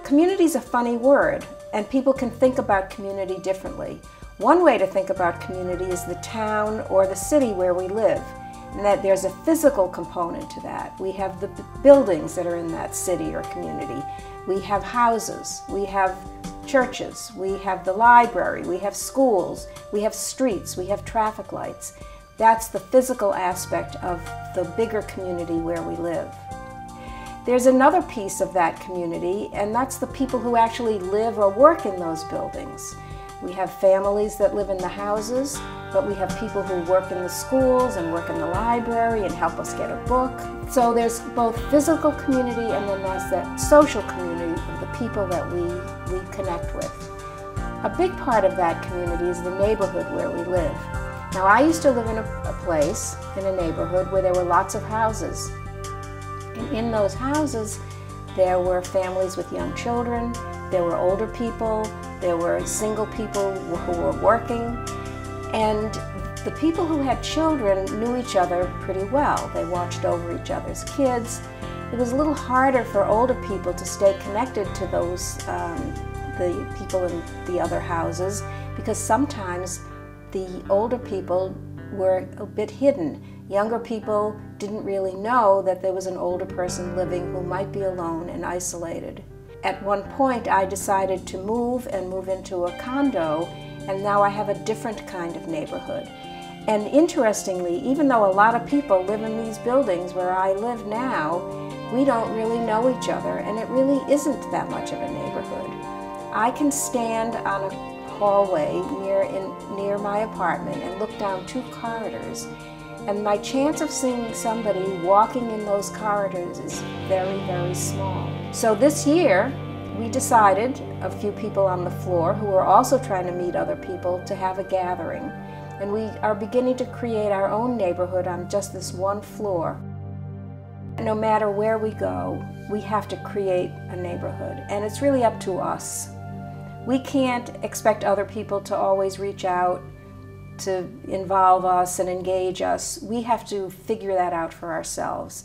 Community is a funny word, and people can think about community differently. One way to think about community is the town or the city where we live, and that there's a physical component to that. We have the buildings that are in that city or community. We have houses, we have churches, we have the library, we have schools, we have streets, we have traffic lights. That's the physical aspect of the bigger community where we live. There's another piece of that community, and that's the people who actually live or work in those buildings. We have families that live in the houses, but we have people who work in the schools and work in the library and help us get a book. So there's both physical community and then there's that social community of the people that we connect with. A big part of that community is the neighborhood where we live. Now, I used to live in a place, in a neighborhood, where there were lots of houses. And in those houses, there were families with young children, there were older people, there were single people who were working, and the people who had children knew each other pretty well. They watched over each other's kids. It was a little harder for older people to stay connected to those, the people in the other houses, because sometimes the older people were a bit hidden. Younger people didn't really know that there was an older person living who might be alone and isolated. At one point, I decided to move into a condo, and now I have a different kind of neighborhood. And interestingly, even though a lot of people live in these buildings where I live now, we don't really know each other, and it really isn't that much of a neighborhood. I can stand on a hallway near my apartment and look down 2 corridors, and my chance of seeing somebody walking in those corridors is very, very small. So this year, we decided, a few people on the floor who are also trying to meet other people, to have a gathering. And we are beginning to create our own neighborhood on just this one floor. No matter where we go, we have to create a neighborhood, and it's really up to us. We can't expect other people to always reach out, to involve us and engage us. We have to figure that out for ourselves.